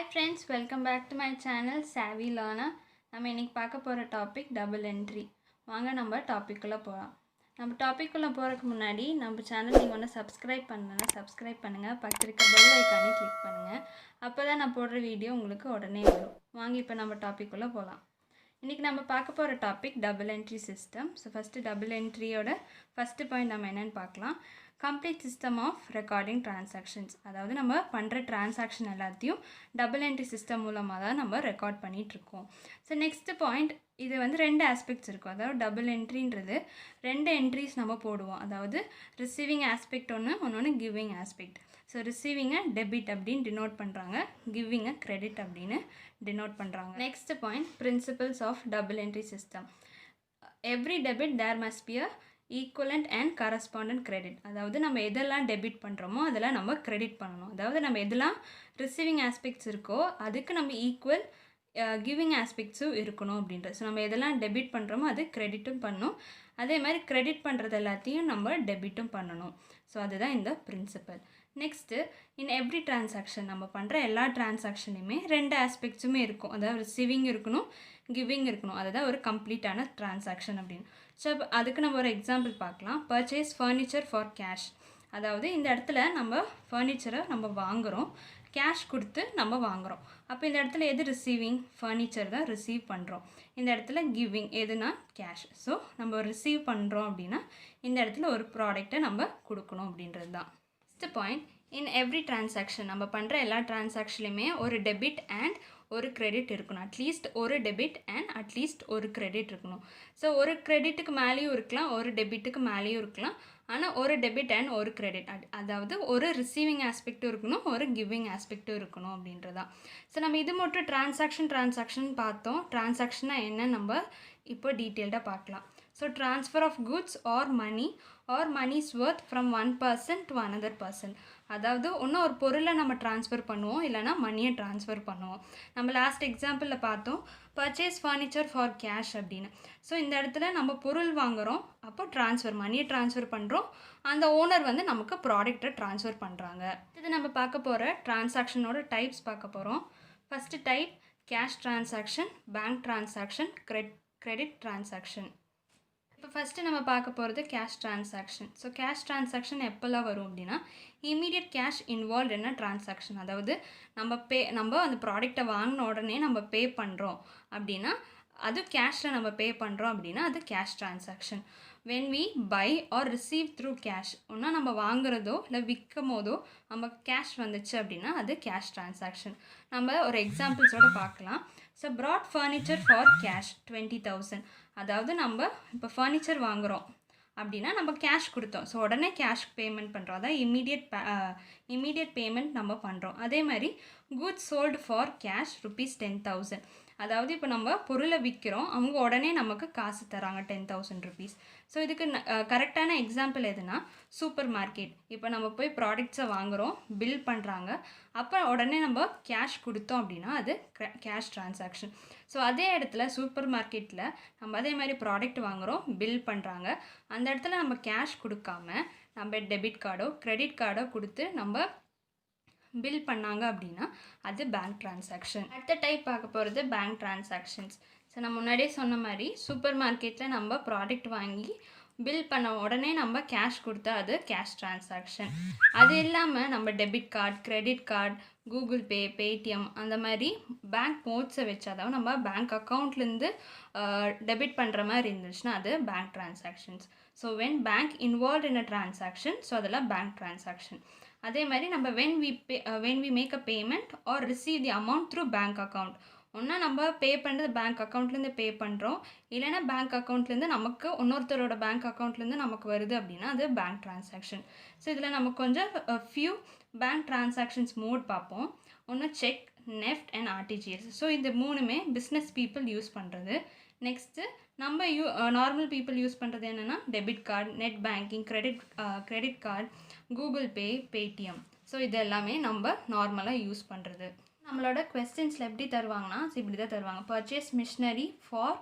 Hi friends, welcome back to my channel Savvy Learner. நம்ம இன்னைக்கு பார்க்க போகிற டாபிக் டபுள் என்ட்ரி. வாங்க நம்ம டாபிக்குள்ளே போகலாம். நம்ம டாபிக்குள்ளே போகிறதுக்கு முன்னாடி நம்ம சேனல் நீங்கள் ஒன்று சப்ஸ்கிரைப் பண்ணுங்கள், பக்கத்தில் இருக்க பெல் ஐக்கானே கிளிக் பண்ணுங்கள். அப்போ தான் நான் போடுற வீடியோ உங்களுக்கு உடனே வரும். வாங்க இப்போ நம்ம டாபிக்குள்ளே போகலாம். இன்றைக்கி நம்ம பார்க்க போகிற topic double entry system. So first double என்ட்ரியோட ஃபஸ்ட்டு பாயிண்ட் நம்ம என்னென்னு பார்க்கலாம். Complete system of recording transactions. அதாவது நம்ம பண்ணுற டிரான்சாக்ஷன் எல்லாத்தையும் டபுள் என்ட்ரி சிஸ்டம் மூலமாக தான் நம்ம ரெக்கார்ட் பண்ணிகிட்ருக்கோம். ஸோ நெக்ஸ்ட்டு பாயிண்ட், இது வந்து ரெண்டு ஆஸ்பெக்ட்ஸ் இருக்கும். அதாவது டபுள் என்ட்ரின்றது ரெண்டு என்ட்ரிஸ் நம்ம போடுவோம். அதாவது ரிசீவிங் ஆஸ்பெக்ட் ஒன்று கிவிங் ஆஸ்பெக்ட். ஸோ ரிசீவிங்கை டெபிட் அப்படின்னு டினோட் பண்ணுறாங்க, கிவிங்கை கிரெடிட் அப்படின்னு டினோட் பண்ணுறாங்க. Next point, principles of double entry system. Every debit there must be a equivalent and corresponding credit. அதாவது நம்ம எதெல்லாம் டெபிட் பண்ணுறோமோ அதெல்லாம் நம்ம கிரெடிட் பண்ணணும். அதாவது நம்ம எதெல்லாம் ரிசீவிங் ஆஸ்பெக்ட்ஸ் இருக்கோ அதுக்கு நம்ம ஈக்குவல் கிவிங் ஆஸ்பெக்ட்ஸும் இருக்கணும் அப்படின்றது. ஸோ நம்ம எதெல்லாம் டெபிட் பண்ணுறோமோ அது கிரெடிட்டும் பண்ணணும், அதே மாதிரி கிரெடிட் பண்ணுறது எல்லாத்தையும் நம்ம டெபிட்டும் பண்ணணும். ஸோ அதுதான் இந்த principle. Next, in every transaction, நம்ம பண்ணுற எல்லா டிரான்சாக்ஷன்லையுமே ரெண்டு ஆஸ்பெக்ட்ஸுமே இருக்கும். அதாவது ரிசீவிங் இருக்கணும், கிவிங் இருக்கணும். அதுதான் ஒரு கம்ப்ளீட்டான டிரான்சாக்ஷன் அப்படின்னு. ஸோ அதுக்கு நம்ம ஒரு எக்ஸாம்பிள் பார்க்கலாம். Purchase furniture for cash. அதாவது இந்த இடத்துல நம்ம ஃபர்னிச்சரை நம்ம வாங்குகிறோம், கேஷ் கொடுத்து நம்ம வாங்குகிறோம். அப்போ இந்த இடத்துல எது ரிசீவிங்? ஃபர்னிச்சர் தான் ரிசீவ் பண்ணுறோம். இந்த இடத்துல கிவிங் எதுனா கேஷ். ஸோ நம்ம ரிசீவ் பண்ணுறோம் அப்படின்னா இந்த இடத்துல ஒரு ப்ராடக்டை நம்ம கொடுக்கணும் அப்படின்றது தான். நெக்ஸ்ட் பாயிண்ட், இன் எவ்ரி டிரான்சாக்ஷன், நம்ம பண்ணுற எல்லா டிரான்சாக்ஷன்லையுமே ஒரு டெபிட் அண்ட் ஒரு கிரெடிட் இருக்கணும். அட்லீஸ்ட் ஒரு டெபிட் அண்ட் அட்லீஸ்ட் ஒரு கிரெடிட் இருக்கணும். ஸோ ஒரு கிரெடிட்டுக்கு மேலேயும் இருக்கலாம், ஒரு டெபிட்டுக்கு மேலேயும் இருக்கலாம். ஆனால் ஒரு டெபிட் அண்ட் ஒரு கிரெடிட், அதாவது ஒரு ரிசீவிங் ஆஸ்பெக்டும் இருக்கணும், ஒரு கிவிங் ஆஸ்பெக்டும் இருக்கணும் அப்படின்றதான். ஸோ நம்ம இது மட்டும் டிரான்சாக்ஷன் பார்த்தோம். டிரான்சாக்ஷன்னா என்ன நம்ம இப்போ டீட்டெயில்டாக பார்க்கலாம். So transfer of goods or monies worth from one person to another person. அதாவது இன்னும் ஒரு பொருளை நம்ம ட்ரான்ஸ்ஃபர் பண்ணுவோம், இல்லைனா மணியை ட்ரான்ஸ்ஃபர் பண்ணுவோம். நம்ம லாஸ்ட் எக்ஸாம்பிளில் பார்த்தோம் பர்ச்சேஸ் ஃபர்னிச்சர் ஃபார் கேஷ் அப்படின்னு. ஸோ இந்த இடத்துல நம்ம பொருள் வாங்குகிறோம், அப்போ மணியை ட்ரான்ஸ்ஃபர் பண்ணுறோம், அந்த ஓனர் வந்து நமக்கு ப்ராடக்டை ட்ரான்ஸ்ஃபர் பண்ணுறாங்க. இது நம்ம பார்க்க போகிற டிரான்சாக்ஷனோட டைப்ஸ் பார்க்க போகிறோம். First type cash transaction, bank transaction, credit transaction. இப்போ ஃபஸ்ட்டு நம்ம பார்க்க போகிறது cash transaction. So cash transaction எப்போல்லாம் வரும் அப்படின்னா, இமீடியட் கேஷ் இன்வால்வ் என்ன ட்ரான்சாக்ஷன். அதாவது நம்ம அந்த ப்ராடக்டை வாங்கின உடனே நம்ம பே பண்ணுறோம் அப்படின்னா, அது கேஷில் நம்ம பே பண்ணுறோம் அப்படின்னா அது cash transaction. when we buy or receive through cash, ஒன்றா நம்ம வாங்குறதோ இல்லை விற்கும் போதோ நம்ம கேஷ் வந்துச்சு அப்படின்னா அது கேஷ் ட்ரான்சாக்ஷன். நம்ம ஒரு எக்ஸாம்பிள்ஸோடு பார்க்கலாம். So brought furniture for cash 20,000. அதாவது நம்ம இப்போ ஃபர்னிச்சர் வாங்குகிறோம் அப்படின்னா நம்ம கேஷ் கொடுத்தோம், ஸோ உடனே கேஷ் பேமெண்ட் பண்ணுறோம். அதான் இமீடியட் பேமெண்ட் நம்ம பண்ணுறோம். அதே மாதிரி குட்ஸ் சோல்டு ஃபார் கேஷ் ₹10,000. அதாவது இப்போ நம்ம பொருளை விற்கிறோம், அவங்க உடனே நமக்கு காசு தராங்க ₹10,000. ஸோ இதுக்கு கரெக்டான எக்ஸாம்பிள் எதுனா சூப்பர் மார்க்கெட். இப்போ நம்ம போய் ப்ராடக்ட்ஸை வாங்குகிறோம், பில் பண்ணுறாங்க, அப்போ உடனே நம்ம கேஷ் கொடுத்தோம் அப்படின்னா அது கேஷ் ட்ரான்சாக்ஷன். ஸோ அதே இடத்துல சூப்பர் மார்க்கெட்டில் நம்ம அதே மாதிரி ப்ராடக்ட் வாங்குகிறோம், பில் பண்ணுறாங்க, அந்த இடத்துல நம்ம கேஷ் கொடுக்காம நம்ம டெபிட் கார்டோ கிரெடிட் கார்டோ கொடுத்து நம்ம பில் பண்ணாங்க அப்படின்னா அது பேங்க் ட்ரான்சாக்ஷன். அடுத்த டைப் பார்க்க போகிறது பேங்க் ட்ரான்சாக்ஷன்ஸ். ஸோ நான் முன்னாடியே சொன்ன மாதிரி சூப்பர் மார்க்கெட்டில் நம்ம ப்ராடக்ட் வாங்கி பில் பண்ண உடனே நம்ம கேஷ் கொடுத்தா அது கேஷ் ட்ரான்சாக்ஷன். அது இல்லாமல் நம்ம debit card, credit card, Google Pay, Paytm அந்த மாதிரி பேங்க் நோட்ஸை வச்சாதான் நம்ம பேங்க் அக்கௌண்ட்லேருந்து டெபிட் பண்ணுற மாதிரி இருந்துச்சுன்னா அது bank transactions. So when bank involve in a transaction, so அதெல்லாம் பேங்க் ட்ரான்சாக்ஷன். அதே மாதிரி நம்ம when we make a payment or receive the amount through bank account, ஒன்றா நம்ம பே பண்ணுறது பேங்க் அக்கௌண்ட்லேருந்து பே பண்ணுறோம், இல்லைனா பேங்க் அக்கௌண்ட்லேருந்து நமக்கு இன்னொருத்தரோட பேங்க் அக்கௌண்ட்லேருந்து நமக்கு வருது அப்படின்னா அது பேங்க் ட்ரான்சாக்ஷன். ஸோ இதில் நம்ம கொஞ்சம் ஃபியூ பேங்க் ட்ரான்சாக்ஷன்ஸ் மோட் பார்ப்போம். ஒன்று check, NEFT and RTGS. So இந்த மூணுமே பிஸ்னஸ் பீப்புள் யூஸ் பண்ணுறது. நெக்ஸ்ட்டு நம்ம நார்மல் பீப்புள் யூஸ் பண்ணுறது என்னென்னா debit card, net banking, credit card, Google Pay, Paytm. So இது எல்லாமே நம்ம நார்மலாக யூஸ் பண்ணுறது. நம்மளோட கொஸ்டின்ஸில் எப்படி தருவாங்கன்னா இப்படி தான் தருவாங்க. Purchase machinery for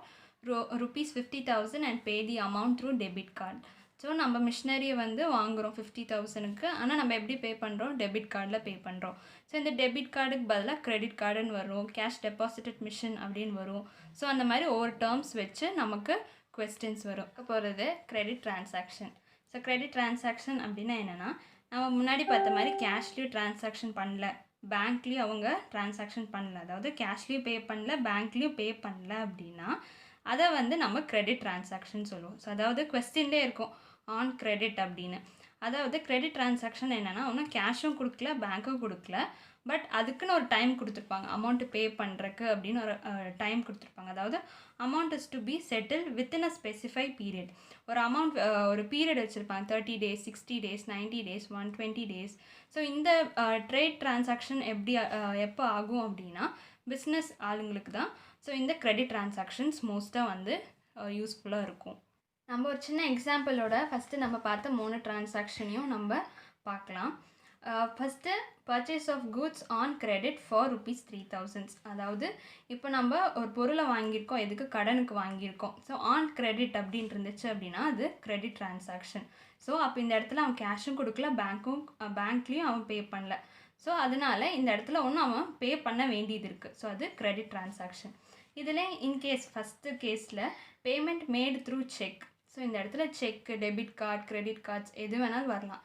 ₹50,000 and pay the amount through debit card. So நம்ம மிஷினரியை வந்து வாங்குகிறோம் 50,000க்கு. ஆனால் நம்ம எப்படி பே பண்ணுறோம்? டெபிட் கார்டில் பே பண்ணுறோம். ஸோ இந்த டெபிட் கார்டுக்கு பதிலாக கிரெடிட் கார்டுன்னு வரும், கேஷ் டெபாசிட்டட் மிஷின் அப்படின்னு வரும். ஸோ அந்த மாதிரி ஒவ்வொரு டேர்ம்ஸ் வச்சு நமக்கு கொஸ்டின்ஸ் வரும். போகிறது credit transaction. So credit transaction அப்படின்னா என்னென்னா, நம்ம முன்னாடி பார்த்த மாதிரி கேஷ்லேயும் ட்ரான்சாக்ஷன் பண்ணல, பேங்க்லேயும் அவங்க ட்ரான்சாக்ஷன் பண்ணல, அதாவது கேஷ்லேயும் பே பண்ணல, பேங்க்லேயும் பே பண்ணல அப்படின்னா அதை வந்து நம்ம கிரெடிட் ட்ரான்சாக்ஷன் சொல்லுவோம். ஸோ அதாவது கொஸ்டின்லேயே இருக்கும் ஆன் கிரெடிட் அப்படின்னு. அதாவது கிரெடிட் ட்ரான்சாக்ஷன் என்னென்னா, ஒன்றும் கேஷும் கொடுக்கல, பேங்க்கும் கொடுக்கல, பட் அதுக்குன்னு ஒரு டைம் கொடுத்துருப்பாங்க அமௌண்ட்டு பே பண்ணுறக்கு அப்படின்னு ஒரு டைம் கொடுத்துருப்பாங்க. அதாவது amount is to be settle within a specify period. ஒரு அமௌண்ட் ஒரு பீரியட் வச்சுருப்பாங்க, 30 days, 60 days, 90 days, 120 days. So இந்த ட்ரேட் ட்ரான்சாக்ஷன் எப்படி எப்போ ஆகும் அப்படின்னா பிஸ்னஸ் ஆளுங்களுக்கு தான். ஸோ இந்த கிரெடிட் ட்ரான்சாக்ஷன்ஸ் மோஸ்ட்டாக வந்து யூஸ்ஃபுல்லாக இருக்கும். நம்ம ஒரு சின்ன எக்ஸாம்பிளோட ஃபஸ்ட்டு நம்ம பார்த்த 3 ட்ரான்சாக்ஷனையும் நம்ம பார்க்கலாம். First purchase of goods on credit for ₹3,000. அதாவது இப்போ நம்ம ஒரு பொருளை வாங்கியிருக்கோம், எதுக்கு? கடனுக்கு வாங்கியிருக்கோம். ஸோ ஆன் கிரெடிட் அப்படின்னு இருந்துச்சு அப்படின்னா அது கிரெடிட் ட்ரான்சாக்ஷன். ஸோ அப்போ இந்த இடத்துல அவன் கேஷும் கொடுக்கல, பேங்க்லேயும் அவன் பே பண்ணல. ஸோ அதனால் இந்த இடத்துல ஒன்றும் அவன் பே பண்ண வேண்டியது இருக்குது. ஸோ அது கிரெடிட் ட்ரான்சாக்ஷன். இதில் இன்கேஸ் ஃபஸ்ட்டு கேஸில் payment made through cheque. So இந்த இடத்துல cheque, debit card, credit cards எது வேணாலும் வரலாம்.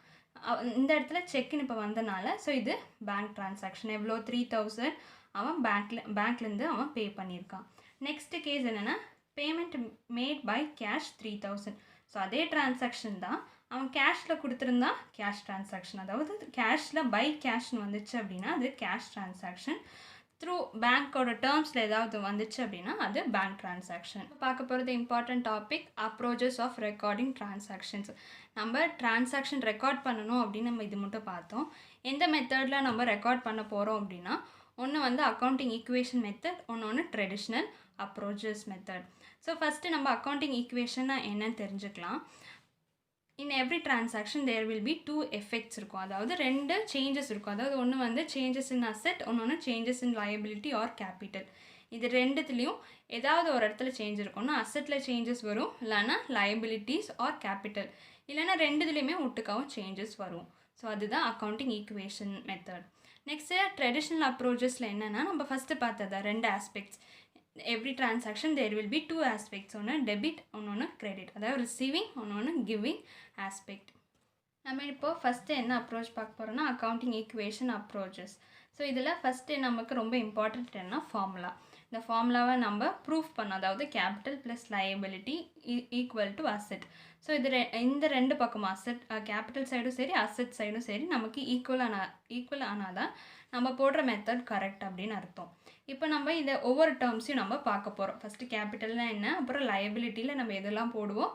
இந்த இடத்துல செக்குன்னு இப்போ வந்தனால ஸோ இது பேங்க் ட்ரான்சாக்ஷன். எவ்வளோ? 3,000 அவன் பேங்க்லேருந்து அவன் பே பண்ணியிருக்கான். நெக்ஸ்ட்டு கேஸ் என்னென்னா, payment made by cash 3,000. So அதே ட்ரான்சாக்ஷன் தான், அவன் கேஷில் கொடுத்துருந்தா கேஷ் ட்ரான்சாக்ஷன். அதாவது கேஷில் பை கேஷ்னு வந்துச்சு அப்படின்னா அது கேஷ் ட்ரான்சாக்ஷன். த்ரூ பேங்க்கோட டேர்ம்ஸில் ஏதாவது வந்துச்சு அப்படின்னா அது பேங்க் ட்ரான்சாக்ஷன். பார்க்க போகிறது important topic, approaches of recording transactions. நம்ம ட்ரான்சாக்ஷன் ரெக்கார்ட் பண்ணணும் அப்படின்னு நம்ம இது மட்டும் பார்த்தோம். எந்த மெத்தடில் நம்ம ரெக்கார்ட் பண்ண போகிறோம் அப்படின்னா, ஒன்று வந்து அக்கௌண்டிங் ஈக்குவேஷன் மெத்தட், ஒன்று traditional approaches method. So first நம்ம அக்கௌண்டிங் ஈக்குவேஷன்னா என்னன்னு தெரிஞ்சுக்கலாம். In every transaction there will be 2 effects இருக்கும். அதாவது 2 சேஞ்சஸ் இருக்கும். அதாவது ஒன்று வந்து சேஞ்சஸ் இன் அசெட், ஒன்று changes in liability or capital. இது ரெண்டுத்துலேயும் ஏதாவது ஒரு இடத்துல சேஞ்ச் இருக்கும்னா அசெட்டில் சேஞ்சஸ் வரும், இல்லைனா லயபிலிட்டிஸ் ஆர் கேபிட்டல், இல்லைனா ரெண்டுத்துலேயுமே ஒட்டுக்காவும் சேஞ்சஸ் வரும். ஸோ அதுதான் accounting equation method. Next traditional அப்ரோச்சஸில் என்னென்னா, நம்ம ஃபஸ்ட்டு பார்த்ததா 2 aspects. Every transaction there will be 2 aspects. ஒன்று டெபிட், ஒன்று கிரெடிட். அதாவது ரிசீவிங், ஒன்று கிவிங் ஆஸ்பெக்ட். நம்ம இப்போது ஃபஸ்ட்டு என்ன அப்ரோச் பார்க்க போகிறோம்னா அக்கௌண்டிங் ஈக்குவேஷன் அப்ரோச்சஸ். ஸோ இதில் ஃபஸ்ட்டு நமக்கு ரொம்ப இம்பார்ட்டன்ட் என்ன, ஃபார்முலா. இந்த ஃபார்முலாவை நம்ம ப்ரூஃப் பண்ணோம். அதாவது capital plus liability equal to asset. So இந்த 2 பக்கமும் அசெட், கேபிட்டல் சைடும் சரி, அசெட் சைடும் சரி நமக்கு ஈக்குவல் ஆனால் தான் நம்ம போடுற மெத்தட் கரெக்ட் அப்படின்னு அர்த்தம். இப்போ நம்ம இந்த ஒவ்வொரு டேர்ம்ஸையும் நம்ம பார்க்க போகிறோம். ஃபஸ்ட்டு கேபிட்டல்னால் என்ன, அப்புறம் லயபிலிட்டியில் நம்ம எதெல்லாம் போடுவோம்,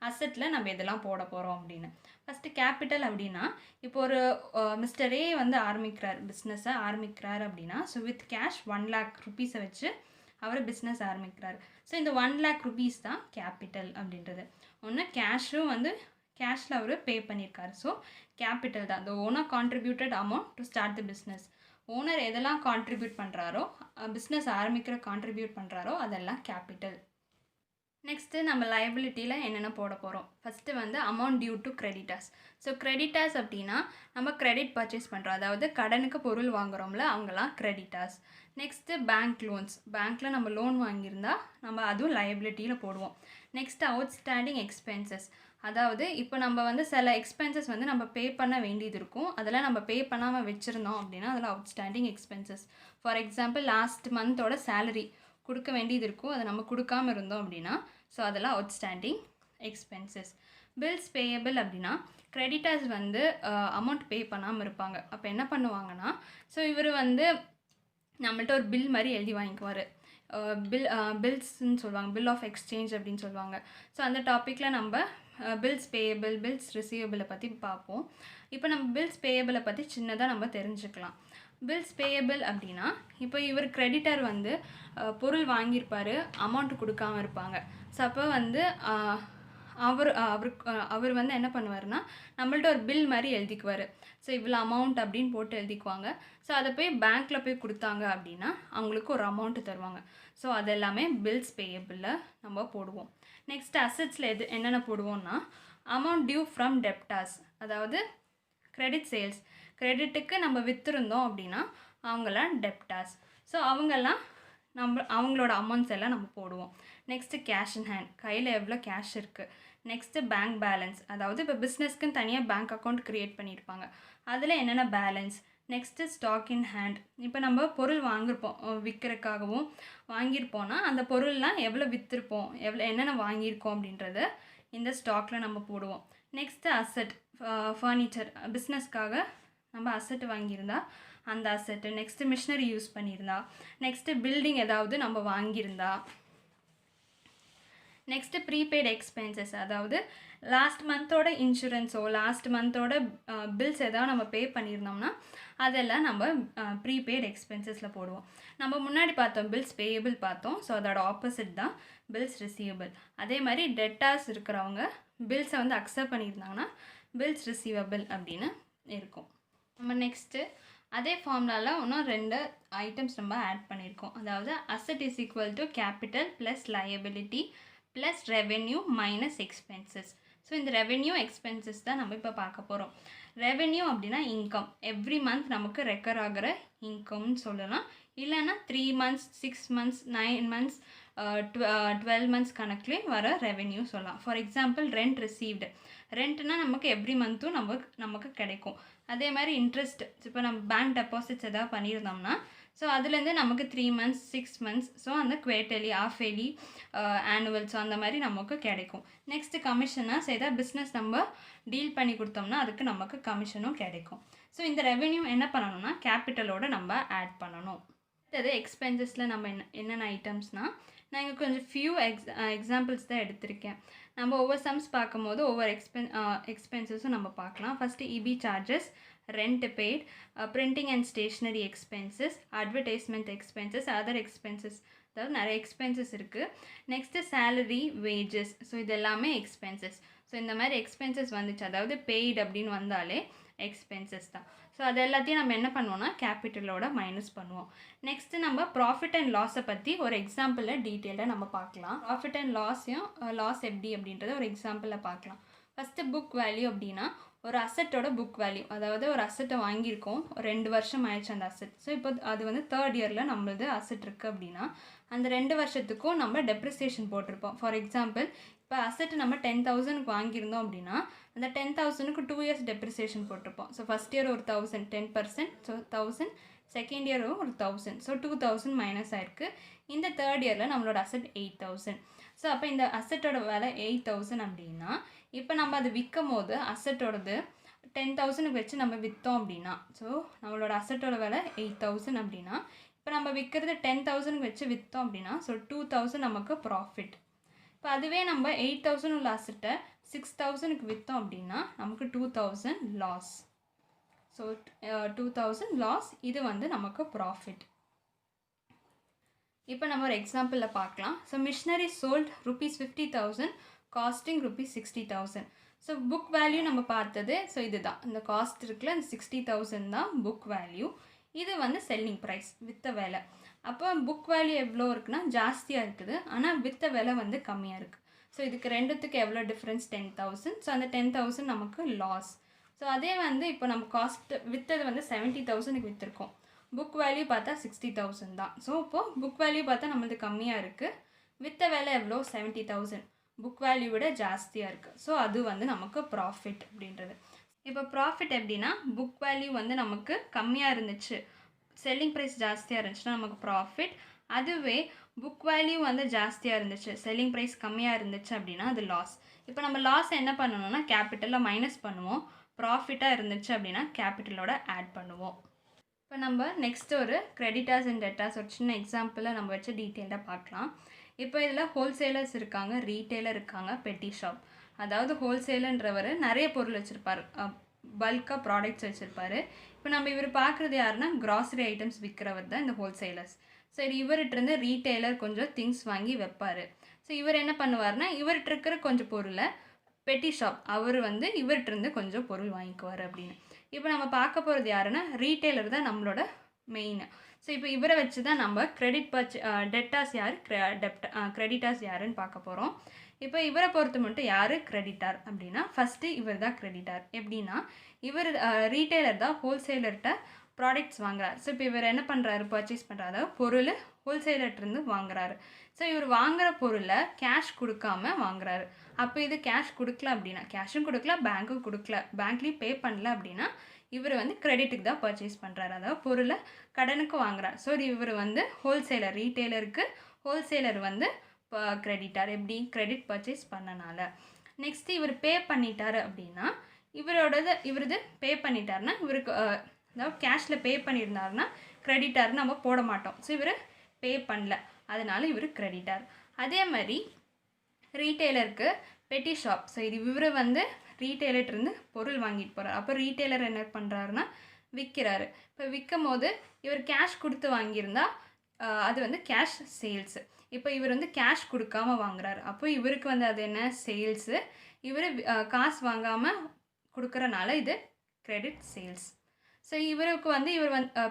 அசெட்டில் நம்ம எதெல்லாம் போட போகிறோம் அப்படின்னு. ஃபஸ்ட்டு கேபிட்டல் அப்படின்னா, இப்போ ஒரு மிஸ்டர் ஏ வந்து பிஸ்னஸை ஆரம்பிக்கிறார் அப்படின்னா, so with cash 1 lakh rupees வச்சு அவர் பிஸ்னஸ் ஆரம்பிக்கிறார். ஸோ இந்த 1 lakh rupees தான் கேபிட்டல் அப்படின்றது. ஒன்று கேஷும் வந்து கேஷில் அவர் பே பண்ணியிருக்காரு. ஸோ கேபிட்டல் தான். The owner contributed amount to start the business. Owner எதெல்லாம் கான்ட்ரிபியூட் பண்ணுறாரோ, பிஸ்னஸ் கான்ட்ரிபியூட் பண்ணுறாரோ அதெல்லாம் கேபிட்டல். நெக்ஸ்ட்டு நம்ம லயபிலிட்டியில் என்னென்ன போட போகிறோம். ஃபஸ்ட்டு வந்து amount due to creditors. So creditors அப்படின்னா நம்ம கிரெடிட் பர்ச்சேஸ் பண்ணுறோம், அதாவது கடனுக்கு பொருள் வாங்குகிறோம்ல அவங்களாம் கிரெடிட்டர்ஸ். Next bank loans. பேங்க்கில் நம்ம லோன் வாங்கியிருந்தா நம்ம அதுவும் லயபிலிட்டியில் போடுவோம். Next outstanding expenses. அதாவது இப்போ நம்ம வந்து சில எக்ஸ்பென்சஸ் வந்து நம்ம பே பண்ண வேண்டியது இருக்கும், அதெல்லாம் நம்ம பே பண்ணாமல் வச்சுருந்தோம் அப்படின்னா அதில் outstanding expenses. For example last மந்தோட சேலரி கொடுக்க வேண்டியது இருக்கும், அதை நம்ம கொடுக்காமல் இருந்தோம் அப்படின்னா ஸோ அதெல்லாம் அவுட்ஸ்டாண்டிங் எக்ஸ்பென்சஸ். பில்ஸ் பேயபிள் அப்படின்னா கிரெடிட்டர்ஸ் வந்து அமௌண்ட் பே பண்ணாமல் இருப்பாங்க. அப்போ என்ன பண்ணுவாங்கன்னா, ஸோ இவர் வந்து நம்மள்ட்ட ஒரு பில் மாதிரி எழுதி வாங்கிக்குவார். பில்ஸ்ன்னு சொல்லுவாங்க, பில் ஆஃப் எக்ஸ்சேஞ்ச் அப்படின்னு சொல்லுவாங்க. ஸோ அந்த டாப்பிக்கில் நம்ம பில்ஸ் பேயபிள், பில்ஸ் ரிசீவபிளை பற்றி பார்ப்போம். இப்போ நம்ம பில்ஸ் பேயபிளை பற்றி சின்னதாக நம்ம தெரிஞ்சுக்கலாம். பில்ஸ் பேயபிள் அப்படின்னா, இப்போ இவர் கிரெடிட்டர் வந்து பொருள் வாங்கியிருப்பார், அமௌண்ட்டு கொடுக்காமல் இருப்பாங்க. ஸோ அப்போ வந்து அவர் வந்து என்ன பண்ணுவார்னா, நம்மள்ட்ட ஒரு பில் மாதிரி எழுதிக்குவார். ஸோ இவ்வளோ அமௌண்ட் அப்படின்னு போட்டு எழுதிக்குவாங்க. ஸோ அதை போய் பேங்க்கில் போய் கொடுத்தாங்க அப்படின்னா அவங்களுக்கு ஒரு அமௌண்ட்டு தருவாங்க. ஸோ அது எல்லாமே பில்ஸ் பேயபிளில் நம்ம போடுவோம். நெக்ஸ்ட் அசெட்ஸில் என்னென்ன போடுவோம்னா, அமௌண்ட் டியூ ஃப்ரம் டெப்டாஸ், அதாவது கிரெடிட் சேல்ஸ், கிரெடிட்டுக்கு நம்ம விற்றுருந்தோம் அப்படின்னா அவங்களாம் டெப்டாஸ். ஸோ அவங்கெல்லாம் அவங்களோட அமௌண்ட்ஸ் எல்லாம் நம்ம போடுவோம். நெக்ஸ்ட்டு கேஷ் இன் ஹேண்ட், கையில் எவ்வளோ கேஷ் இருக்குது. நெக்ஸ்ட்டு பேங்க் பேலன்ஸ், அதாவது இப்போ பிஸ்னஸ்க்குன்னு தனியாக பேங்க் அக்கௌண்ட் க்ரியேட் பண்ணியிருப்பாங்க, அதில் என்னென்ன balance. Next stock in hand, இப்போ நம்ம பொருள் வாங்கியிருப்போம், விற்கிறதுக்காகவும் வாங்கியிருப்போம்னா அந்த பொருள்லாம் எவ்வளோ விற்றுருப்போம், என்னென்ன வாங்கியிருக்கோம் அப்படின்றத இந்த ஸ்டாக்கில் நம்ம போடுவோம். நெக்ஸ்ட்டு அசெட், ஃபர்னிச்சர், பிஸ்னஸ்க்காக நம்ம அசெட் வாங்கியிருந்தா அந்த அசெட்டு. நெக்ஸ்ட்டு மிஷினரி யூஸ் பண்ணியிருந்தா. நெக்ஸ்ட்டு பில்டிங் ஏதாவது நம்ம வாங்கியிருந்தா. நெக்ஸ்ட்டு ப்ரீபெய்டு எக்ஸ்பென்சஸ், அதாவது லாஸ்ட் மந்தோட இன்சூரன்ஸோ லாஸ்ட் மந்தோட பில்ஸ் ஏதாவது நம்ம பே பண்ணியிருந்தோம்னா அதெல்லாம் நம்ம ப்ரீபெய்டு எக்ஸ்பென்சஸில் போடுவோம். நம்ம முன்னாடி பார்த்தோம் பில்ஸ் பேயபிள் பார்த்தோம், ஸோ அதோட ஆப்போசிட் தான் பில்ஸ் ரிசீவபிள். அதே மாதிரி டெட்டாஸ் இருக்கிறவங்க பில்ஸை வந்து அக்செப்ட் பண்ணியிருந்தாங்கன்னா பில்ஸ் ரிசீவபிள் அப்படின்னு இருக்கும். நம்ம நெக்ஸ்ட்டு அதே ஃபார்முலாவில் இன்னும் 2 ஐட்டம்ஸ் நம்ம ஆட் பண்ணியிருக்கோம். அதாவது asset is equal to capital plus liability plus revenue minus expenses. So இந்த ரெவென்யூ எக்ஸ்பென்சஸ் தான் நம்ம இப்போ பார்க்க போகிறோம். ரெவென்யூ அப்படின்னா இன்கம், எவ்ரி மந்த் நமக்கு ரெக்கர் ஆகிற இன்கம்னு சொல்லலாம். இல்லைன்னா 3 months 6 months 9 months 12 months கணக்குலேயும் வர ரெவென்யூ சொல்லலாம். ஃபார் எக்ஸாம்பிள் ரெண்ட் ரிசீவ்டு, ரெண்ட்னால் நமக்கு எவ்ரி மந்த்தும் நமக்கு கிடைக்கும். அதே மாதிரி இன்ட்ரெஸ்ட், இப்போ நம்ம பேங்க் டெபாசிட்ஸ் எதாவது பண்ணியிருந்தோம்னா ஸோ அதுலேருந்து நமக்கு 3 months 6 months, ஸோ அந்த குவார்ட்டர்லி ஆஃபேலி ஆனுவல், ஸோ அந்த மாதிரி நமக்கு கிடைக்கும். நெக்ஸ்ட்டு கமிஷனாக ஏதாவது பிஸ்னஸ் நம்ம டீல் பண்ணி கொடுத்தோம்னா அதுக்கு நமக்கு கமிஷனும் கிடைக்கும். ஸோ இந்த ரெவென்யூ என்ன பண்ணணும்னா கேபிட்டலோடு நம்ம ஆட் பண்ணணும். அடுத்தது எக்ஸ்பென்சஸில் நம்ம என்னென்ன ஐட்டம்ஸ்னால் நான் இங்கே கொஞ்சம் ஃபியூ எக்ஸாம்பிள்ஸ் தான் எடுத்திருக்கேன். நம்ம ஒவ்வொரு சம்ஸ் பார்க்கும்போது ஒவ்வொரு எக்ஸ்பென்சஸும் நம்ம பார்க்கலாம். First EB charges, rent paid, printing and stationery expenses, advertisement expenses, other expenses, அதாவது நிறைய எக்ஸ்பென்சஸ் இருக்குது. நெக்ஸ்ட்டு சேலரி, வேஜஸ், ஸோ இது எல்லாமே எக்ஸ்பென்சஸ். ஸோ இந்த மாதிரி எக்ஸ்பென்சஸ் வந்துச்சு, அதாவது பெய்டு அப்படின்னு வந்தாலே எக்ஸ்பென்சஸ் தான். ஸோ அது எல்லாத்தையும் நம்ம என்ன பண்ணுவோம்னா கேபிட்டலோட மைனஸ் பண்ணுவோம். நெக்ஸ்ட்டு நம்ம ப்ராஃபிட் அண்ட் லாஸை பற்றி ஒரு எக்ஸாம்பிளில் டீட்டெயிலாக நம்ம பார்க்கலாம். ப்ராஃபிட் அண்ட் லாஸ் எப்படி அப்படின்றத ஒரு எக்ஸாம்பிளில் பார்க்கலாம். ஃபஸ்ட்டு புக் வேல்யூ அப்படின்னா ஒரு அசெட்டோட புக் வேல்யூ, அதாவது ஒரு அசெட்டை வாங்கியிருக்கோம், 2 வருஷம் ஆயிடுச்சு அந்த அசெட். ஸோ இப்போ அது வந்து 3rd இயரில் நம்மளது அசெட் இருக்குது அப்படின்னா அந்த 2 வருஷத்துக்கும் நம்ம டெப்ரிசியேஷன் போட்டிருப்போம். ஃபார் எக்ஸாம்பிள் இப்போ அசெட்டு நம்ம 10,000க்கு வாங்கியிருந்தோம் அப்படின்னா அந்த 10,000க்கு 2 years டெப்ரிசியேஷன் போட்டிருப்போம். ஸோ ஃபஸ்ட் இயர் ஒரு 1000 10%, ஸோ 1000, செகண்ட் இயரும் ஒரு 1000, ஸோ 2000 மைனஸ் ஆயிருக்கு. இந்த 3rd இயரில் நம்மளோட அசெட் 8,000. ஸோ அப்போ இந்த அசெட்டோட விலை 8,000 அப்படின்னா இப்போ நம்ம அது விற்கும் போது அசெட்டோடது 10,000க்கு வச்சு நம்ம விற்றோம் அப்படின்னா, ஸோ நம்மளோட அசெட்டோட விலை 8,000 அப்படின்னா இப்போ நம்ம விற்கிறது 10,000க்கு வச்சு விற்றோம் அப்படின்னா ஸோ 2,000 நமக்கு ப்ராஃபிட். இப்போ அதுவே நம்ம 8,000 உள்ள அசெட்டை 6,000க்கு விற்றோம் அப்படின்னா நமக்கு 2,000 லாஸ். ஸோ 2,000 லாஸ், இது வந்து நமக்கு ப்ராஃபிட். இப்போ நம்ம ஒரு எக்ஸாம்பிளில் பார்க்கலாம். So machinery sold ₹50,000, costing ₹60,000. So book value நம்ம பார்த்தது, ஸோ இதுதான் இந்த காஸ்ட் இருக்குல்ல, இந்த 60,000 தான் புக் வேல்யூ. இது வந்து செல்லிங் ப்ரைஸ், விற்ற விலை. அப்போ புக் வேல்யூ எவ்வளோ இருக்குன்னா ஜாஸ்தியாக இருக்குது, ஆனால் விற்ற விலை வந்து கம்மியாக இருக்குது. ஸோ இதுக்கு ரெண்டுத்துக்கு எவ்வளோ டிஃப்ரென்ஸ்? 10,000. ஸோ அந்த 10,000 நமக்கு லாஸ். ஸோ அதே வந்து இப்போ நம்ம காஸ்ட் விற்றது வந்து 70,000க்கு விற்றுருக்கோம், புக் வேல்யூ பார்த்தா 60,000 தான். ஸோ இப்போது புக் வேல்யூ பார்த்தா நம்மளுக்கு கம்மியாக இருக்குது, விற்ற விலை எவ்வளோ? 70,000, புக் வேல்யூ விட ஜாஸ்தியாக இருக்குது. ஸோ அது வந்து நமக்கு ப்ராஃபிட் அப்படின்றது. இப்போ ப்ராஃபிட் எப்படின்னா புக் வேல்யூ வந்து நமக்கு கம்மியாக இருந்துச்சு, செல்லிங் ப்ரைஸ் ஜாஸ்தியாக இருந்துச்சுன்னா நமக்கு ப்ராஃபிட். அதுவே புக் வேல்யூ வந்து ஜாஸ்தியாக இருந்துச்சு, செல்லிங் ப்ரைஸ் கம்மியாக இருந்துச்சு அப்படின்னா அது லாஸ். இப்போ நம்ம லாஸ் என்ன பண்ணணும்னா கேபிட்டலில் மைனஸ் பண்ணுவோம், ப்ராஃபிட்டாக இருந்துச்சு அப்படின்னா கேபிட்டலோட ஆட் பண்ணுவோம். இப்போ நம்ம நெக்ஸ்ட் ஒரு கிரெடிட்டாஸ் அண்ட் டெட்டாஸ் ஒரு சின்ன எக்ஸாம்பிளை நம்ம வச்சு டீட்டெயிலாக பார்க்கலாம். இப்போ இதில் ஹோல்சேலர்ஸ் இருக்காங்க, ரீட்டெயிலர் இருக்காங்க, பெட்டி ஷாப். அதாவது ஹோல்சேலன்றவர் நிறைய பொருள் வச்சுருப்பார், பல்காக ப்ராடக்ட்ஸ் வச்சுருப்பார். இப்போ நம்ம இவர் பார்க்குறது யாருன்னா கிராசரி ஐட்டம்ஸ் விற்கிறவர் தான் இந்த ஹோல்சேலர்ஸ். சரி, இவர்கிட்டருந்து ரீட்டெயிலர் கொஞ்சம் திங்ஸ் வாங்கி வைப்பார். ஸோ இவர் என்ன பண்ணுவார்னா இவர்கிட்ட இருக்கிற கொஞ்சம் பொருளை பெட்டி ஷாப் அவர் வந்து இவர்கிட்டருந்து கொஞ்சம் பொருள் வாங்கிக்குவார் அப்படின்னு. இப்போ நம்ம பார்க்க போகிறது யாருன்னா ரீட்டெயிலர் தான் நம்மளோட மெயின். ஸோ இப்போ இவரை வச்சு தான் நம்ம டெட்டாஸ் யார், கிரெடிட்டாஸ் யாருன்னு பார்க்க போகிறோம். இப்போ இவரை பொறுத்த மட்டும் யார் கிரெடிட்டார் அப்படின்னா ஃபஸ்ட்டு இவர் தான் கிரெடிட்டார். எப்படின்னா இவர் ரீட்டைலர் தான் ஹோல்சேலர்கிட்ட ப்ராடக்ட்ஸ் வாங்குறாரு. ஸோ இப்போ இவர் என்ன பண்ணுறாரு, பர்ச்சேஸ் பண்ணுறாரு, அதாவது பொருள் ஹோல்சேலர்கிட்டருந்து வாங்குறாரு. ஸோ இவர் வாங்குகிற பொருளை கேஷ் கொடுக்காம வாங்குறாரு. அப்போ இது கேஷ் கொடுக்கல அப்படின்னா, கேஷும் கொடுக்கல, பேங்க்கும் கொடுக்கல, பேங்க்லேயும் பே பண்ணல அப்படின்னா இவர் வந்து கிரெடிட்டுக்கு தான் பர்ச்சேஸ் பண்ணுறாரு, அதாவது பொருளை கடனுக்கு வாங்குறார். ஸோ இவர் வந்து ஹோல்சேலர், ரீட்டைலருக்கு ஹோல்சேலர் வந்து கிரெடிட்டார். எப்படி, கிரெடிட் பர்ச்சேஸ் பண்ணனால. நெக்ஸ்ட்டு இவர் பே பண்ணிட்டாரு அப்படின்னா இவரது பே பண்ணிட்டாருன்னா இவருக்கு அதாவது கேஷில் பே பண்ணியிருந்தாருன்னா கிரெடிட்டார்னு நம்ம போட மாட்டோம். ஸோ இவர் பே பண்ணல, அதனால இவர் கிரெடிட்டார். அதே மாதிரி ரீட்டைலருக்கு பெட்டி ஷாப். ஸோ இது இவர் வந்து ரீட்டைலர்கிட்டருந்து பொருள் வாங்கிட்டு போகிறார். அப்போ ரீட்டைலர் என்ன பண்ணுறாருன்னா விற்கிறாரு. இப்போ விற்கும் போது இவர் கேஷ் கொடுத்து வாங்கியிருந்தா அது வந்து கேஷ் சேல்ஸு. இப்போ இவர் வந்து கேஷ் கொடுக்காம வாங்குறாரு. அப்போ இவருக்கு வந்து அது என்ன, சேல்ஸு. இவர் காசு வாங்காமல் கொடுக்குறனால இது கிரெடிட் சேல்ஸ். ஸோ இவருக்கு வந்து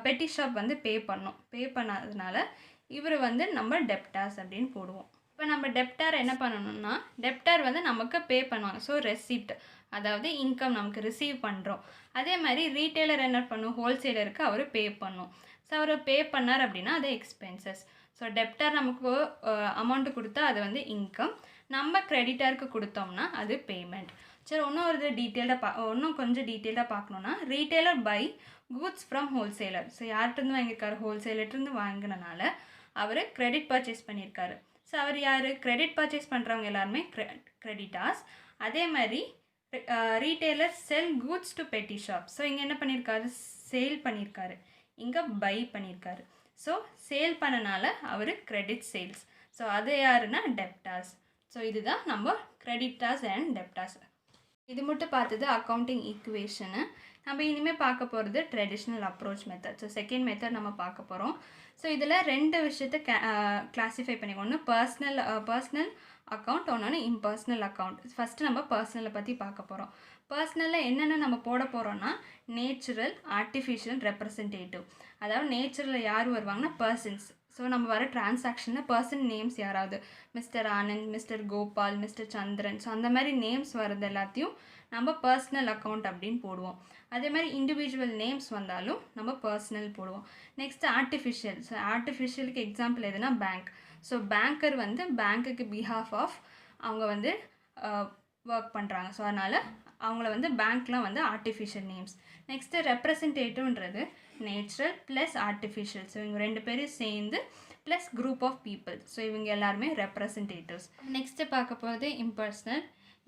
பெட்டி ஷாப் வந்து பே பண்ணாததுனால இவர் வந்து நம்ம டெப்டார்ஸ் அப்படின்னு போடுவோம். இப்போ நம்ம டெப்டார் என்ன பண்ணணும்னா, டெப்டார் வந்து நமக்கு பே பண்ணுவாங்க. ஸோ ரெசிப்ட், அதாவது இன்கம் நமக்கு ரிசீவ் பண்ணுறோம். அதே மாதிரி ரீட்டைலர் என்ன பண்ணும், ஹோல்சேலருக்கு அவர் பே பண்ணும். ஸோ அவர் பே பண்ணார் அப்படின்னா அது எக்ஸ்பென்சஸ். ஸோ டெப்டார் நமக்கு அமௌண்ட்டு கொடுத்தா அது வந்து இன்கம், நம்ம கிரெடிட்டாருக்கு கொடுத்தோம்னா அது பேமெண்ட். சரி, இன்னும் கொஞ்சம் டீட்டெயிலாக பார்க்கணுன்னா, retailer buy goods from wholesaler. So யார்கிட்டருந்து வாங்கியிருக்காரு, ஹோல்சேலர்கிட்டருந்து வாங்கினனால அவர் கிரெடிட் பர்ச்சேஸ் பண்ணியிருக்காரு. ஸோ அவர் யார், கிரெடிட் பர்ச்சேஸ் பண்ணுறவங்க எல்லாருமே கிரெடிட்டார்ஸ். அதே மாதிரி retailer sell goods to petty shop. So இங்கே என்ன பண்ணியிருக்காரு, சேல் பண்ணியிருக்காரு, இங்கே பை பண்ணியிருக்காரு. ஸோ சேல் பண்ணனால அவர் கிரெடிட் சேல்ஸ். ஸோ அது யாருன்னா டெப்டார்ஸ். ஸோ இதுதான் நம்ம கிரெடிட்டார்ஸ் அண்ட் டெப்டார்ஸ். இது மட்டும் பார்த்தது அக்கௌண்டிங் ஈக்குவேஷனு. நம்ம இனிமேல் பார்க்க போகிறது traditional approach method. So second method நம்ம பார்க்க போகிறோம். ஸோ இதில் ரெண்டு விஷயத்தை கிளாஸிஃபை பண்ணி, ஒன்று பர்சனல் அக்கௌண்ட், ஒன்று இம்பர்சனல் அக்கௌண்ட். ஃபஸ்ட்டு நம்ம பர்சனலை பற்றி பார்க்க போகிறோம். பர்சனலில் என்னென்ன நம்ம போட போகிறோன்னா, நேச்சுரல், ஆர்டிஃபிஷியல், ரெப்ரசன்டேட்டிவ். அதாவது நேச்சுரலில் யார் வருவாங்கன்னா பர்சன்ஸ். ஸோ நம்ம வர டிரான்சாக்ஷனில் பர்சன் நேம்ஸ் யாராவது, mister Anand, mister Gopal, mister Chandran, so அந்த மாதிரி நேம்ஸ் வர்றது எல்லாத்தையும் நம்ம பர்சனல் அக்கௌண்ட் அப்படின்னு போடுவோம். அதே மாதிரி இண்டிவிஜுவல் நேம்ஸ் வந்தாலும் நம்ம பர்சனல் போடுவோம். Next artificial. ஸோ ஆர்டிஃபிஷியலுக்கு எக்ஸாம்பிள் எதுனா பேங்க். ஸோ பேங்கர் வந்து பேங்க்குக்கு பிஹாஃப் ஆஃப் அவங்க வந்து ஒர்க் பண்ணுறாங்க. ஸோ அதனால் அவங்கள வந்து பேங்க்லாம் வந்து ஆர்டிஃபிஷியல் நேம்ஸ். நெக்ஸ்ட்டு ரெப்ரசன்டேட்டிவ்ன்றது நேச்சுரல் ப்ளஸ் ஆர்டிஃபிஷியல். ஸோ இவங்க ரெண்டு பேரும் சேர்ந்து plus group of people. So இவங்க எல்லாருமே ரெப்ரசன்டேட்டிவ்ஸ். நெக்ஸ்ட்டு பார்க்க போகிறது இம்பர்சனல்.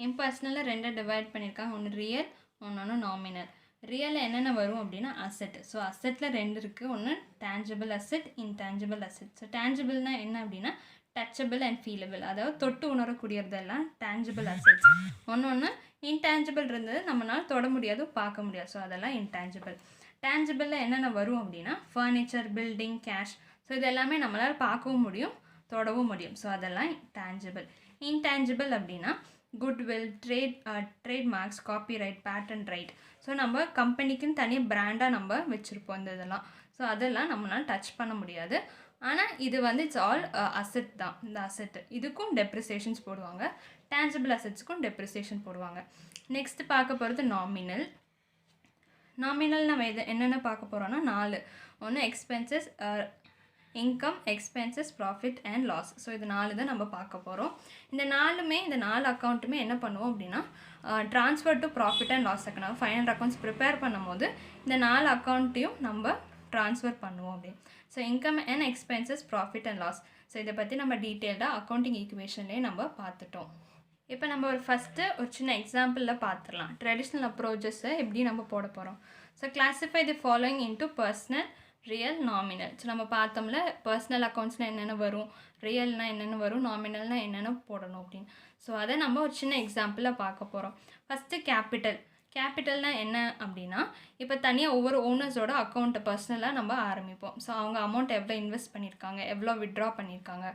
இம்பர்சனலில் ரெண்டு டிவைட் பண்ணியிருக்காங்க, ஒன்று ரியல், ஒன்று நாமினல். ரியலில் என்னென்ன வரும் அப்படின்னா அசெட். ஸோ அசெட்டில் ரெண்டு இருக்குது, ஒன்று tangible asset, intangible asset. So டேஞ்சபிள்னால் என்ன அப்படின்னா டச்சபிள் அண்ட் ஃபீலபிள், அதாவது தொட்டு உணரக்கூடியதெல்லாம் டேஞ்சபிள் அசெட்ஸ். ஒன்று இன்டேஞ்சபிள் இருந்தது, நம்மளால் தொட முடியாது, பார்க்க முடியாது. ஸோ அதெல்லாம் இன்டேஞ்சபிள். டேஞ்சபிளில் என்னென்ன வரும் அப்படின்னா ஃபர்னிச்சர், பில்டிங், கேஷ். ஸோ இது எல்லாமே நம்மளால் பார்க்கவும் முடியும், தொடவும் முடியும். ஸோ அதெல்லாம் டேஞ்சபிள். இன்டேஞ்சபிள் அப்படின்னா goodwill, trademarks, copyright, patent right. So நம்ம கம்பெனிக்குன்னு தனியாக பிராண்டாக நம்ம வச்சுருப்போம் இந்த இதெல்லாம். ஸோ அதெல்லாம் நம்மளால் டச் பண்ண முடியாது. ஆனால் இது வந்து இட்ஸ் ஆல் அசெட் தான். இந்த அசெட்டு இதுக்கும் டெப்ரிசியேஷன்ஸ் போடுவாங்க, டேஞ்சபிள் அசெட்ஸுக்கும் டெப்ரிசியேஷன் போடுவாங்க. நெக்ஸ்ட் பார்க்க போகிறது நாமினல். நாமினல் நம்ம என்னென்ன பார்க்க போகிறோன்னா 4. ஒன்று expenses, income, expenses, profit and loss. So இது 4 தான் நம்ம பார்க்க போகிறோம். இந்த 4 அக்கௌண்ட்டுமே என்ன பண்ணுவோம் அப்படின்னா transfer to profit and loss account. Final accounts prepare பண்ணும்போது இந்த 4 அக்கௌண்ட்டையும் நம்ம ட்ரான்ஸ்ஃபர் பண்ணுவோம் அப்படின்னு. So income and expenses, profit and loss. So இதை பற்றி நம்ம டீட்டெயில்டாக அக்கௌண்டிங் ஈக்குவேஷன்லேயே நம்ம பார்த்துட்டோம். இப்போ நம்ம ஒரு சின்ன எக்ஸாம்பிளில் பார்த்துடலாம். ட்ரெடிஷ்னல் அப்ரோச்சஸை எப்படி நம்ம போட போகிறோம். So classify the following into personal, real, nominal. So நம்ம பார்த்தோம்ல பர்சனல் அக்கௌண்ட்ஸ்னால் என்னென்ன வரும், ரியல்னால் என்னென்ன வரும், நாமினல்னால் என்னென்ன போடணும் அப்படின்னு. ஸோ அதை நம்ம ஒரு சின்ன எக்ஸாம்பிளில் பார்க்க போகிறோம். First capital. கேபிட்டல்னால் என்ன அப்படின்னா, இப்போ தனியாக ஒவ்வொரு ஓனர்ஸோட அக்கௌண்ட்டை பர்சனலாக நம்ம ஆரம்பிப்போம். ஸோ அவங்க அமௌண்ட் எவ்வளோ இன்வெஸ்ட் பண்ணியிருக்காங்க, எவ்வளோ வித்ட்ரா பண்ணியிருக்காங்க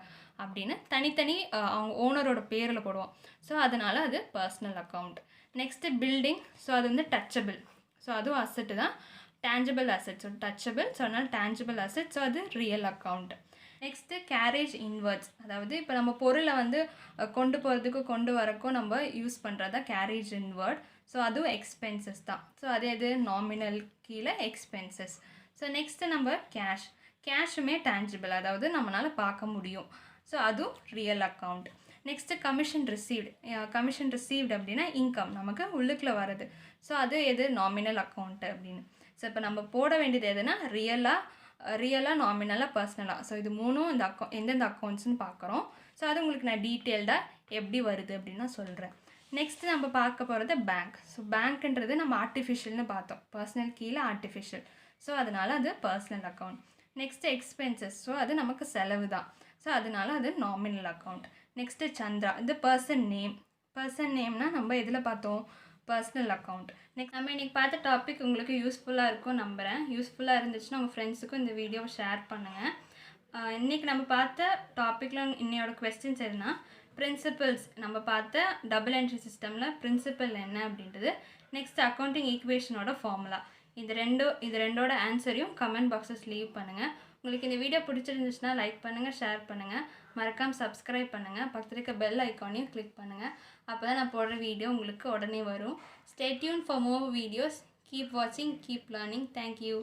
அப்படின்னு தனித்தனி அவங்க ஓனரோட பேரில் போடுவோம். ஸோ அதனால் அது personal account. Next building. So அது வந்து டச்சபிள். ஸோ அதுவும் அசெட்டு தான், tangible asset. So touchable, so அதனால் டேஞ்சபிள் அசெட். ஸோ அது real account. Next carriage inwards, அதாவது இப்போ நம்ம பொருளை வந்து கொண்டு போகிறதுக்கு கொண்டு வரக்கும் நம்ம யூஸ் பண்ணுறது தான் கேரேஜ் இன்வெர்ட். ஸோ அதுவும் எக்ஸ்பென்சஸ் தான். ஸோ அதே இது நாமினல் கீழே எக்ஸ்பென்சஸ். ஸோ நெக்ஸ்ட்டு நம்ம கேஷுமே டேஞ்சிபிள், அதாவது நம்மளால் பார்க்க முடியும். ஸோ அதுவும் real account. Next commission received அப்படின்னா இன்கம் நமக்கு உள்ளுக்குள்ளே வருது. ஸோ அது எது நாமினல் அக்கௌண்ட்டு அப்படின்னு. ஸோ இப்போ நம்ம போட வேண்டியது எதுனா ரியலாக நாமினலாக பர்சனலாக. ஸோ இது மூணும் இந்த எந்தெந்த அக்கௌண்ட்ஸ்னு பார்க்குறோம். ஸோ அது உங்களுக்கு நான் டீட்டெயில்டாக எப்படி வருது அப்படின்னு நான் சொல்கிறேன். நெக்ஸ்ட்டு நம்ம பார்க்க போகிறது பேங்க். ஸோ பேங்க்ன்றது நம்ம ஆர்டிஃபிஷியல்னு பார்த்தோம், பர்சனல் கீழே ஆர்டிஃபிஷியல். ஸோ அதனால் அது personal account. Next expenses, so அது நமக்கு செலவு தான். ஸோ அதனால அது நாமினல் அக்கௌண்ட். நெக்ஸ்ட்டு சந்திரா, இது பர்சன் நேம்னா நம்ம எதில் பார்த்தோம், பர்சனல் அக்கௌண்ட். நெக்ஸ்ட் நம்ம இன்றைக்கி பார்த்த டாபிக் உங்களுக்கு யூஸ்ஃபுல்லாக இருக்கும் நம்புகிறேன். யூஸ்ஃபுல்லாக இருந்துச்சுன்னா உங்கள் ஃப்ரெண்ட்ஸுக்கும் இந்த வீடியோவை ஷேர் பண்ணுங்கள். இன்றைக்கி நம்ம பார்த்த டாப்பிக்கில் இன்னையோட கொஸ்டின்ஸ் எதுனா, பிரின்சிபல்ஸ் நம்ம பார்த்த டபுள் என்ட்ரி சிஸ்டமில் பிரின்சிபல் என்ன அப்படின்றது, நெக்ஸ்ட் அக்கௌண்டிங் ஈக்குவேஷனோட ஃபார்முலா, இது ரெண்டோட ஆன்சரையும் கமெண்ட் பாக்ஸஸ் லீவ் பண்ணுங்கள். உங்களுக்கு இந்த வீடியோ பிடிச்சிருந்துச்சுன்னா லைக் பண்ணுங்கள், ஷேர் பண்ணுங்கள், மறக்காமல் சப்ஸ்கிரைப் பண்ணுங்கள், பக்கத்தில் இருக்க பெல் ஐக்கானையும் கிளிக் பண்ணுங்கள். அப்போ தான் நான் போடுற வீடியோ உங்களுக்கு உடனே வரும். Stay tune for more videos. Keep வாட்சிங், கீப் லேர்னிங். தேங்க்யூ.